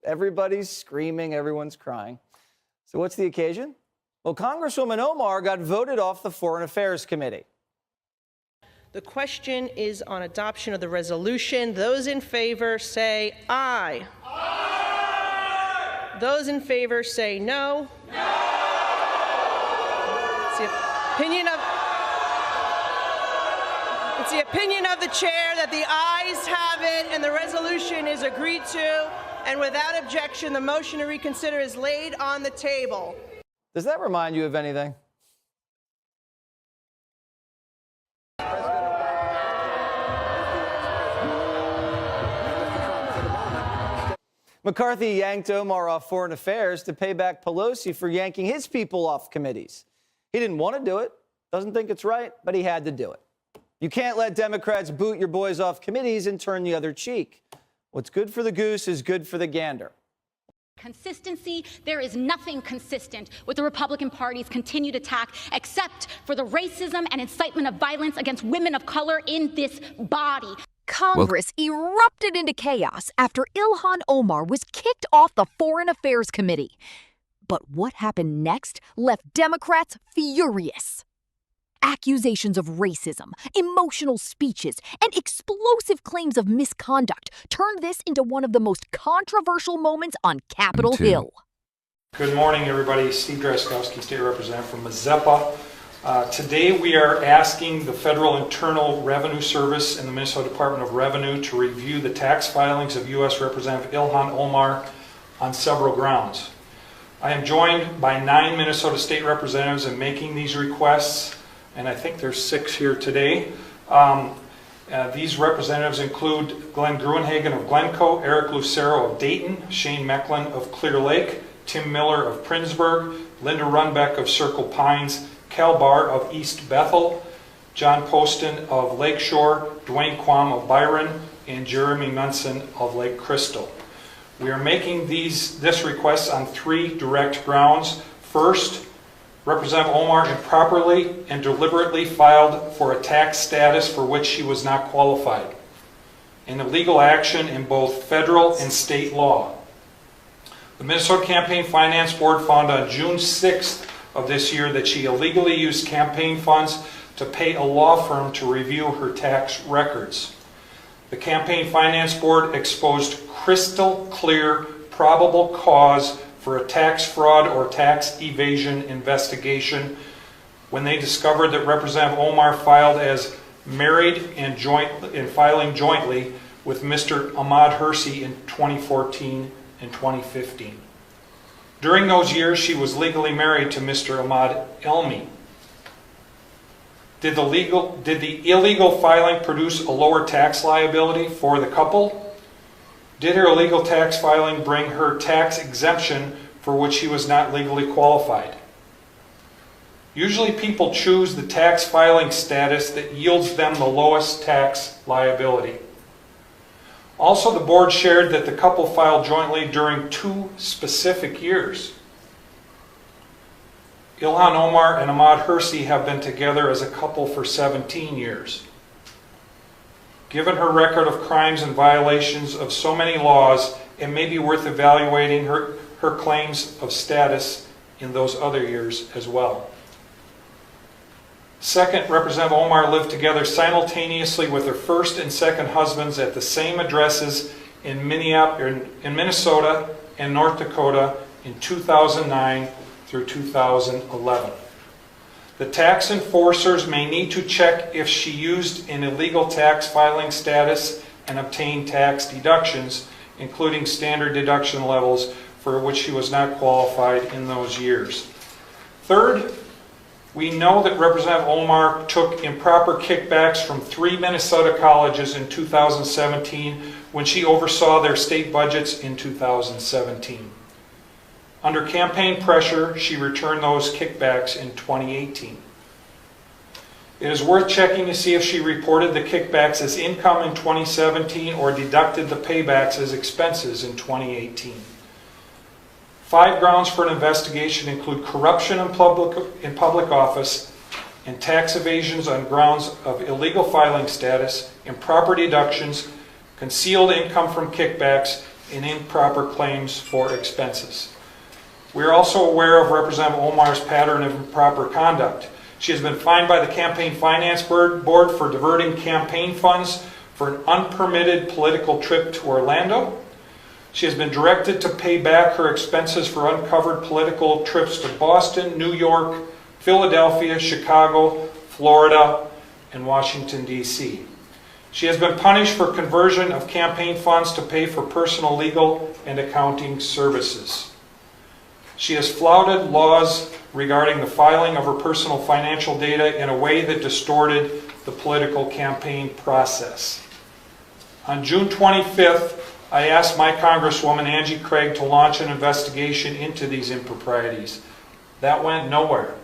Everybody's screaming, everyone's crying. So what's the occasion? Well, Congresswoman Omar got voted off the Foreign Affairs Committee. The question is on adoption of the resolution. Those in favor say aye. Aye. Those in favor say no. No. It's the opinion of the chair that the ayes have it and the resolution is agreed to. And without objection, the motion to reconsider is laid on the table. Does that remind you of anything? McCarthy yanked Omar off Foreign Affairs to pay back Pelosi for yanking his people off committees. He didn't want to do it, doesn't think it's right, but he had to do it. You can't let Democrats boot your boys off committees and turn the other cheek. What's good for the goose is good for the gander. Consistency, there is nothing consistent with the Republican Party's continued attack except for the racism and incitement of violence against women of color in this body. Congress erupted into chaos after Ilhan Omar was kicked off the Foreign Affairs Committee. But what happened next left Democrats furious. Accusations of racism, emotional speeches, and explosive claims of misconduct turned this into one of the most controversial moments on Capitol Hill. Good morning, everybody. Steve Drazkowski, State Representative from Mazeppa. Today we are asking the Federal Internal Revenue Service and the Minnesota Department of Revenue to review the tax filings of U.S. Representative Ilhan Omar on several grounds. I am joined by 9 Minnesota State Representatives in making these requests, and I think there's 6 here today. These representatives include Glenn Gruenhagen of Glencoe, Eric Lucero of Dayton, Shane Mecklin of Clear Lake, Tim Miller of Princeburg, Linda Runbeck of Circle Pines, Cal Barr of East Bethel, John Poston of Lakeshore, Dwayne Quam of Byron, and Jeremy Munson of Lake Crystal. We are making this request on 3 direct grounds. First, Representative Omar improperly and deliberately filed for a tax status for which she was not qualified, an illegal action in both federal and state law. The Minnesota Campaign Finance Board found on June 6th of this year that she illegally used campaign funds to pay a law firm to review her tax records. The Campaign Finance Board exposed crystal clear probable cause for a tax fraud or tax evasion investigation when they discovered that Representative Omar filed as married and filing jointly with Mr. Ahmad Hersey in 2014 and 2015. During those years, she was legally married to Mr. Ahmad Elmi. Did the illegal filing produce a lower tax liability for the couple? Did her illegal tax filing bring her tax exemption for which she was not legally qualified? Usually people choose the tax filing status that yields them the lowest tax liability. Also, the board shared that the couple filed jointly during 2 specific years. Ilhan Omar and Ahmad Hersey have been together as a couple for 17 years. Given her record of crimes and violations of so many laws, it may be worth evaluating her claims of status in those other years as well. Second, Representative Omar lived together simultaneously with her first and second husbands at the same addresses in Minnesota and North Dakota in 2009 through 2011. The tax enforcers may need to check if she used an illegal tax filing status and obtained tax deductions, including standard deduction levels for which she was not qualified in those years. Third, we know that Representative Omar took improper kickbacks from 3 Minnesota colleges in 2017 when she oversaw their state budgets in 2017. Under campaign pressure, she returned those kickbacks in 2018. It is worth checking to see if she reported the kickbacks as income in 2017 or deducted the paybacks as expenses in 2018. 5 grounds for an investigation include corruption in public office and tax evasions on grounds of illegal filing status, improper deductions, concealed income from kickbacks, and improper claims for expenses. We are also aware of Representative Omar's pattern of improper conduct. She has been fined by the Campaign Finance Board for diverting campaign funds for an unpermitted political trip to Orlando. She has been directed to pay back her expenses for uncovered political trips to Boston, New York, Philadelphia, Chicago, Florida, and Washington, D.C. She has been punished for conversion of campaign funds to pay for personal legal and accounting services. She has flouted laws regarding the filing of her personal financial data in a way that distorted the political campaign process. On June 25th, I asked my Congresswoman Angie Craig to launch an investigation into these improprieties. That went nowhere.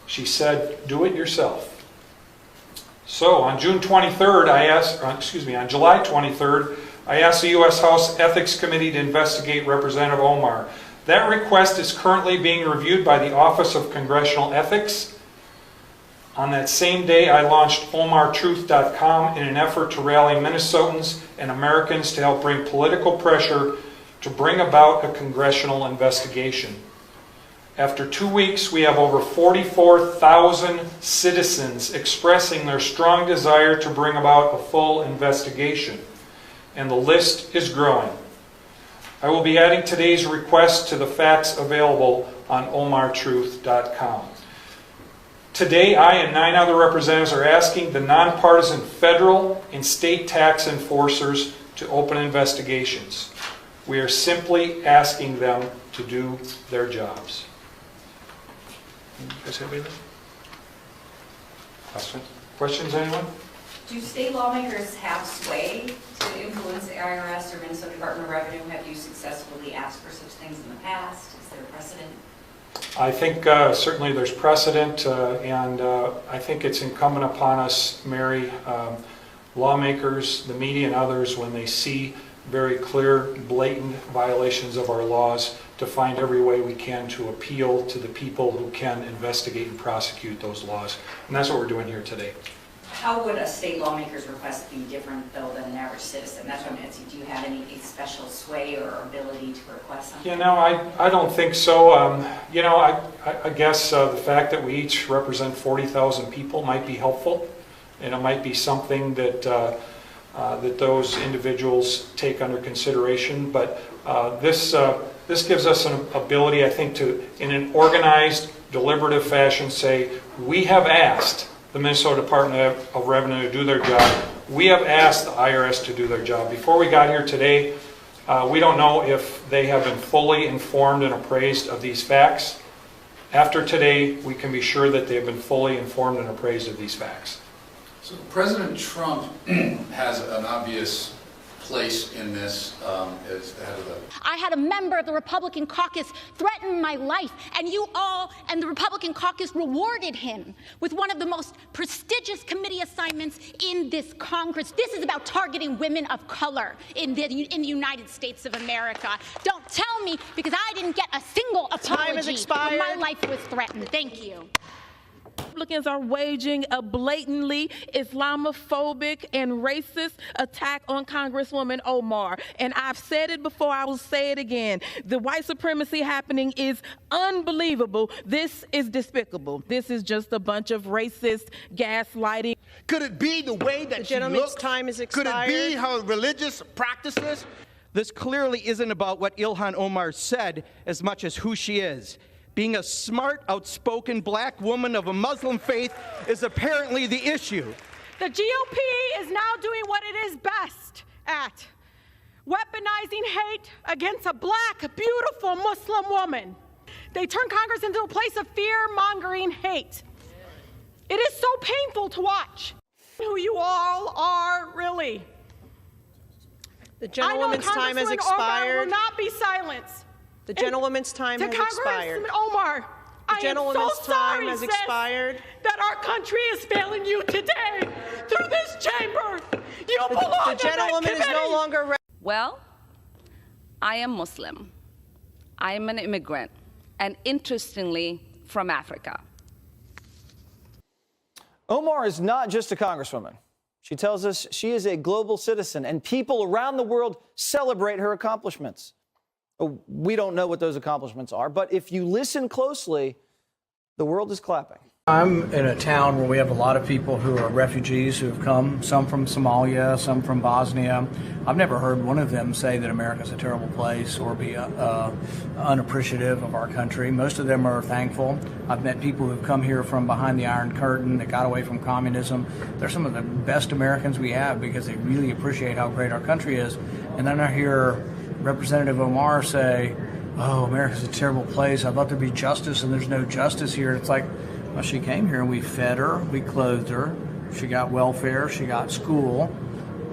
She said, do it yourself. So on July 23rd, I asked the U.S. House Ethics Committee to investigate Representative Omar. That request is currently being reviewed by the Office of Congressional Ethics. On that same day, I launched OmarTruth.com in an effort to rally Minnesotans and Americans to help bring political pressure to bring about a congressional investigation. After 2 weeks, we have over 44,000 citizens expressing their strong desire to bring about a full investigation, and the list is growing. I will be adding today's request to the facts available on OmarTruth.com. Today, I and 9 other representatives are asking the nonpartisan federal and state tax enforcers to open investigations. We are simply asking them to do their jobs. You guys have anything? Questions, anyone? Do state lawmakers have sway to influence the IRS or Minnesota Department of Revenue? Have you successfully asked for such things in the past? Is there a precedent? I think certainly there's precedent, and I think it's incumbent upon us, Mary, lawmakers, the media, and others, when they see very clear, blatant violations of our laws, to find every way we can to appeal to the people who can investigate and prosecute those laws. And that's what we're doing here today. How would a state lawmaker's request be different, though, than an average citizen? That's what I'm asking. Do you have any special sway or ability to request something? You know, I don't think so. You know, I guess the fact that we each represent 40,000 people might be helpful, and it might be something that that those individuals take under consideration. But this gives us an ability, I think, to, in an organized, deliberative fashion, say, we have asked the Minnesota Department of Revenue to do their job. We have asked the IRS to do their job. Before we got here today, we don't know if they have been fully informed and appraised of these facts. After today, we can be sure that they have been fully informed and appraised of these facts. So President Trump has an obvious place in this as the head of the... I had a member of the Republican caucus threaten my life, and you all and the Republican caucus rewarded him with one of the most prestigious committee assignments in this Congress. This is about targeting women of color in the United States of America. Don't tell me, because I didn't get a single apology when my life was threatened. Thank you. Republicans are waging a blatantly Islamophobic and racist attack on Congresswoman Omar. And I've said it before, I will say it again. The white supremacy happening is unbelievable. This is despicable. This is just a bunch of racist gaslighting. Could it be the way that she looks? Time is expired. Could it be her religious practices? This clearly isn't about what Ilhan Omar said as much as who she is. Being a smart, outspoken black woman of a Muslim faith is apparently the issue. The GOP is now doing what it is best at, weaponizing hate against a black, beautiful Muslim woman. They turn Congress into a place of fear-mongering hate. It is so painful to watch who you all are, really. The gentlewoman's time has expired. Omar will not be silenced. The gentlewoman's time has expired. To Congressman Omar, I am so sorry, has expired. That our country is failing you today through this chamber. You belong. The gentlewoman is no longer. Well, I am Muslim. I am an immigrant, and interestingly, from Africa. Omar is not just a congresswoman. She tells us she is a global citizen and people around the world celebrate her accomplishments. We don't know what those accomplishments are, but if you listen closely, the world is clapping. I'm in a town where we have a lot of people who are refugees who have come, some from Somalia, some from Bosnia. I've never heard one of them say that America's a terrible place or be unappreciative of our country. Most of them are thankful. I've met people who've come here from behind the Iron Curtain that got away from communism. They're some of the best Americans we have because they really appreciate how great our country is. And then I hear Representative Omar say, "Oh, America's a terrible place. I thought there'd be justice and there's no justice here." It's like, well, she came here and we fed her, we clothed her, she got welfare, she got school,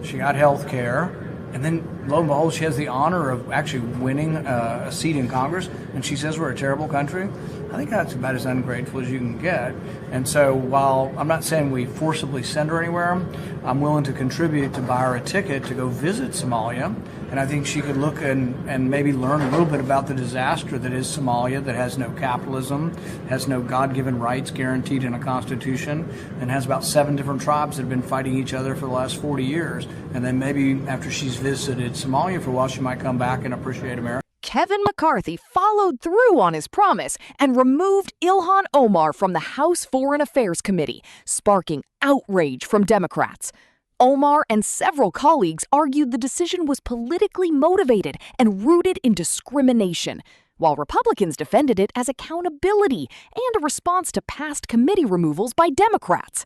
she got health care, and then lo and behold, she has the honor of actually winning a seat in Congress, and she says we're a terrible country. I think that's about as ungrateful as you can get. And so while I'm not saying we forcibly send her anywhere, I'm willing to contribute to buy her a ticket to go visit Somalia. And I think she could look and maybe learn a little bit about the disaster that is Somalia, that has no capitalism, has no God-given rights guaranteed in a constitution, and has about 7 different tribes that have been fighting each other for the last 40 years. And then maybe after she's visited Somalia for a while, she might come back and appreciate America. Kevin McCarthy followed through on his promise and removed Ilhan Omar from the House Foreign Affairs Committee, sparking outrage from Democrats. Omar and several colleagues argued the decision was politically motivated and rooted in discrimination, while Republicans defended it as accountability and a response to past committee removals by Democrats.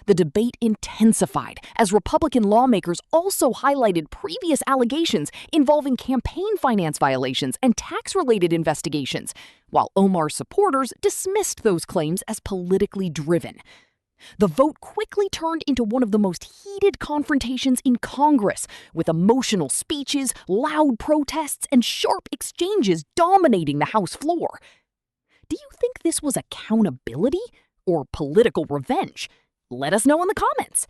The debate intensified as Republican lawmakers also highlighted previous allegations involving campaign finance violations and tax-related investigations, while Omar's supporters dismissed those claims as politically driven. The vote quickly turned into one of the most heated confrontations in Congress, with emotional speeches, loud protests, and sharp exchanges dominating the House floor. Do you think this was accountability or political revenge? Let us know in the comments.